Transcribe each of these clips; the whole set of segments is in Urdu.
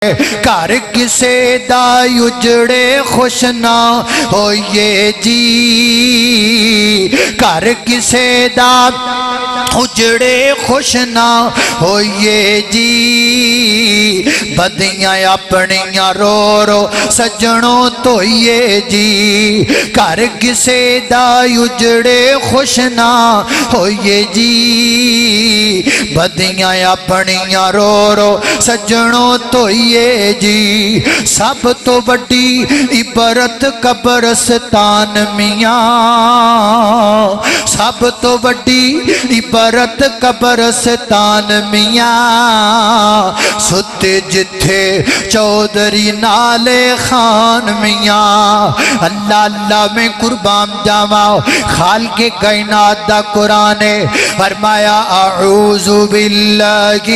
گھر کسے دا اجڑے خوش نہ ہوئے جی گھر کسے دا اجڑے خوش نہ ہوئے جی بدیاں اپنیاں رو رو سجنوں توئیے جی گھر کسے دا اجڑے خوش نہ ہوئے جی بدیاں اپنیاں رو رو سجنوں توئیے جی سب تو بڑی عبرت قبرستان میاں سب تو بڑی عبرت قبرستان میاں ستے جتھے چودھری نالے خان میاں اللہ اللہ میں قربان جاواں خالق کائنات دا قرآن فرمایا اعوذ باللہ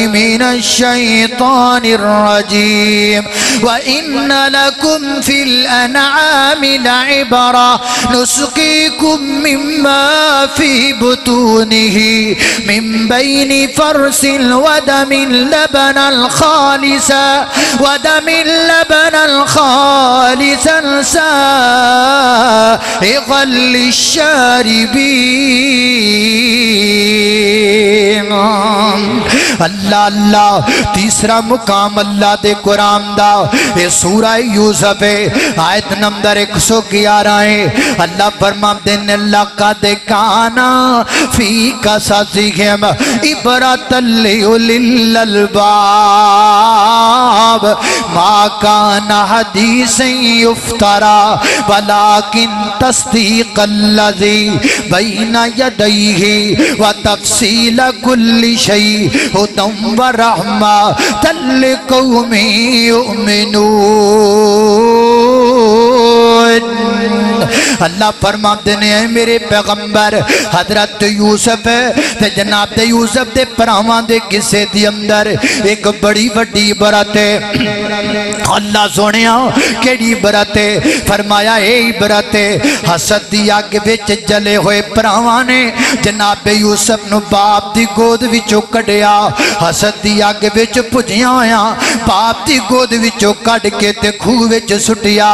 من الشیطان الرجیم وَإِنَّ لَكُمْ فِي الْأَنْعَامِ لَعِبْرَةً نُسْقِيكُم مِّمَّا فِي بُطُونِهِ مِن بَيْنِ فَرْثٍ وَدَمٍ لَبَنًا خَالِصًا سَائِغًا لِلشَّارِبِينَ اللہ اللہ تیسرا مقام اللہ دے قرآن دا یہ سورہ یوسف ہے آیت نمبر 111 ہے اللہ فرماتے ہیں لَقَدْ كَانَ فِي قَصَصِهِمْ عِبْرَةً لِأُولِي الْأَلْبَابِ مَا كَانَ حَدِيثًا يُفْتَرَى وَلَكِنْ تَصْدِيقَ الَّذِي بَيْنَ يَدَيْهِ وَتَفْصِيلَ كُلِّ شَيْءٍ هُدًى وَرَحْمَةً لِقَوْمٍ يُؤْمِنُونَ اللہ فرماتے ہیں میرے پیغمبر حضرت یوسف تے جناب یوسف دے پراواں دے قصے دی اندر ایک بڑی وڈی عبرت ہے اللہ سونیا کیڑی عبرت ہے فرمایا اے عبرت ہے حسد دی اگ وچ جلے ہوئے پراواں نے جناب یوسف نو باپ دی گود وچوں کڈیا حسد دی اگ وچ پجیاں ہویا باپ دی گود وچوں کڈ کے تے کھوہ وچ سٹیا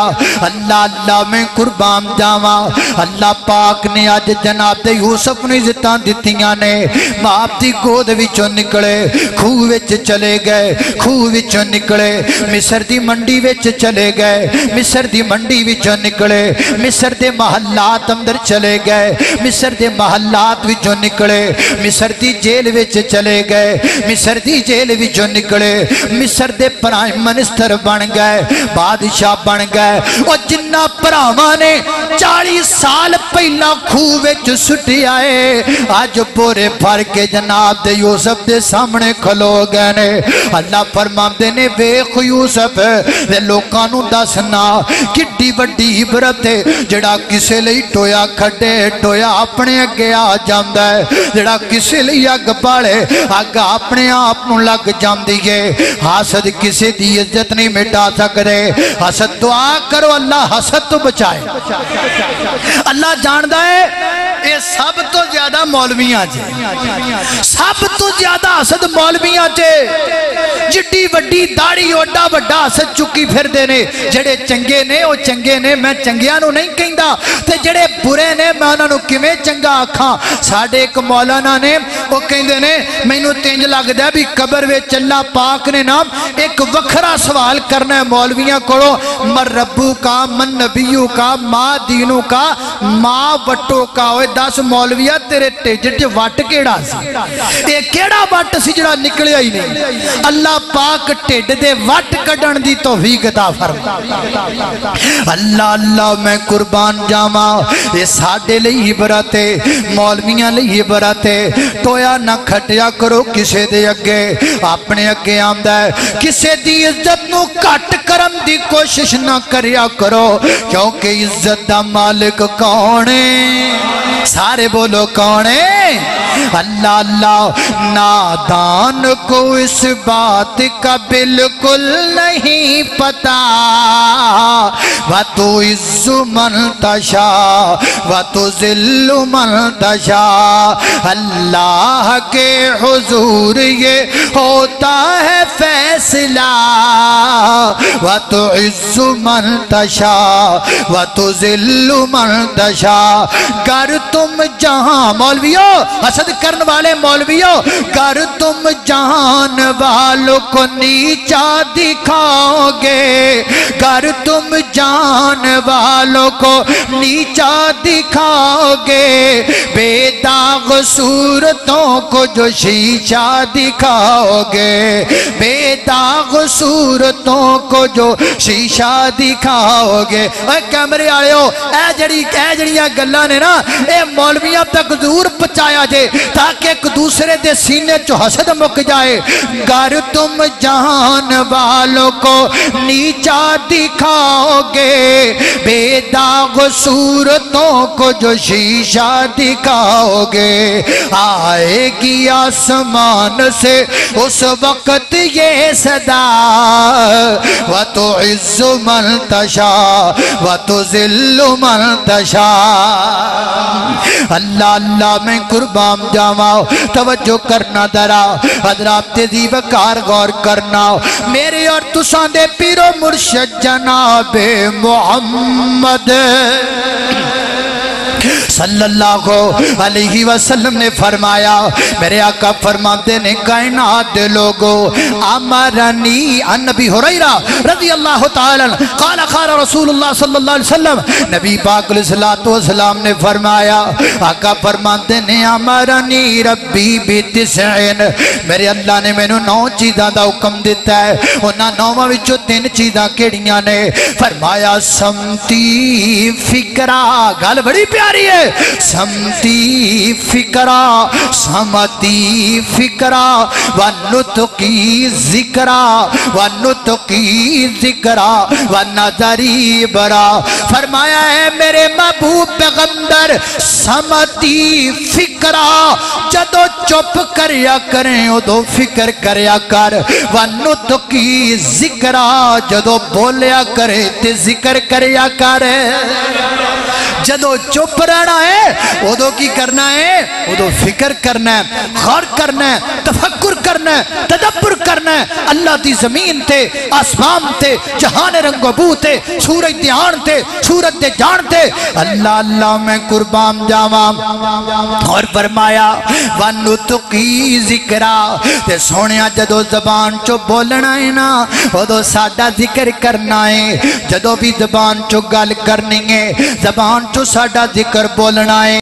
اللہ اللہ میں قربان جاواں اللہ پاک نے آج جناب یوسف نے عزتاں دتیاں نے باپ دی گود وچوں نکلے کھوہ وچ چلے گئے کھوہ وچوں نکلے مصر دی منڈی وچ چلے گئے مصر دی منڈی وچوں نکلے مصر دے محلات اندر چلے گئے مصر دے محلات وچوں نکلے مصر دی جیل وچ چلے گئے مصر دی جیل وچوں نکلے مصر دے پرائم منسٹر بن گئے بادشاہ بن گئے اور جنہ پراواں نے 40 سال پہلا کھوہ وچ سٹی آئے آج پورے بھر کے جناب دے یوسف دے سامنے کھلو گئے نے اللہ فرماندے نے ویکھ یوسف دے لوکاں نوں دسنا کڈی وڈی عبرت ہے جڑا کسے لئی ٹویا کھڈے ٹویا اپنے اگے آ جاندا ہے جڑا کسے لئی اگ پالے اگ اپنے آپ نوں لگ جاندی ہے حسد کسے دی عزت نہیں مٹا سکدے حسد دعا کرو اللہ حسد تو بچائے اللہ جاندا ہے یہ سب تو زیادہ مولویاں جے سب تو زیادہ حسد مولویاں جے جڈی وڈی داڑھی اوڈا وڈا حسد چکی پھر دے نے جڑے چنگے نے او چنگے نے میں چنگیاں نو نہیں کہندا تے جڑے برے نے میں انہاں نو کیویں چنگا آکھاں ساڈے ایک مولانا نے او کہندے نے مینوں تنج لگدا بھی قبر وچ اللہ پاک نے نام ایک وکھرا سوال کرنا ہے مولویاں کولوں من ربو کا من نبیو کا ماں دینو کا ماں وٹو کا اوے 10 مولویہ تیرے ٹیجٹ وٹ کیڑا سی اے کیڑا وٹ سی جڑا نکلیا ہی نہیں اللہ پاک ٹیڈ دے وٹ کڈن دی توفیق عطا فرما اللہ اللہ میں قربان جاواں اے ساڈے لئی عبرت ہے مولویاں لئی عبرت ہے ٹویا نہ کھٹیا کرو کسے دے اگے اپنے اگے آندا ہے کسے دی عزت نو کٹ کرن دی کوشش نہ کریا کرو کیونکہ عزت دا مالک کون ہے سارے بولو کون ہے اللہ اللہ نادان کو اس بات کا بالکل نہیں پتا وَتُعِزُّ مَن تَشَاءُ وَتُذِلُّ مَن تَشَاءُ اللہ کے حضور یہ ہوتا ہے فیصلہ وتعز من تشاء وتذل من تشاء. گر تم جہاں مولویوں حسد کرن والے مولویوں گر تم جہان والوں کو نیچا دکھاؤ گے گر تم جان والوں کو نیچا دکھاؤ گے بے داغ صورتوں کو جو شیشہ دکھاؤ گے بے داغ صورتوں کو جو شیشہ دکھاؤ گے. اے کیمرے آئیو اے جڑیاں گلاں نے نا اے مولویاں تک ضرور پہنچایا جے تاکہ ایک دوسرے دے سینے چو حسد مک جائے. گر تم جہان والوں کو نیچا دکھاؤ گے بے داغ صورتوں کو جو شیشہ دکھاؤ گے آئے گی آسمان سے اس وقت یہ صدا وَتُعِزُّ مَن تَشَاءُ وَتُذِلُّ مَن تَشَاءُ. اللہ اللہ میں قربان جاواں توجہ کرنا درا حضرات تیزی وقار غور کرنا میرے اور تساں دے پیر و مرشد جناب محمد صلی اللہ علیہ وسلم نے فرمایا میرے آقا فرماتے نے کائنات دے لوگو امرنی عن نبی حریرہ رضی اللہ تعالی قال قال رسول اللہ صلی اللہ علیہ وسلم نبی پاک علیہ السلام نے فرمایا آقا فرماتے نے امرنی ربی بتسعین میرے اللہ نے میں 9 چیزاں دا حکم دیتا ہے انہاں 9 وچوں 3 چیزاں کیڑیاں نے فرمایا سمتی فکرہ گل بڑی پیاری ہے سمتی فکرہ سمتی فکرہ ونطقی ذکرہ ونطقی ذکرہ ونظری برا. فرمایا ہے میرے محبوب پیغمبر سمتی فکرہ جدو چپ کریا کریں ادو فکر کریا کر ونطقی ذکرہ جدو بولیا کرے تے ذکر کریا کر جدو چپ رہنا ہے ادو کی کرنا ہے ادو فکر کرنا ہے غور کرنا ہے تفکر کرنا ہے تدبر کرنا ہے اللہ دی زمین تے آسمان تے جہان رنگ و بو تے سورج دیان تے سورج دے جان تے اللہ اللہ میں قربان جاواں اور فرمایا وَنُطْقِي ذِكْرَا تے سونیا جدو زبان چو بولنا ہے نا ادو ساڈا ذکر کرنا ہے جدو بھی زبان چو گل کرنی ہے زبان چو ساڈا ذکر بولنا ہے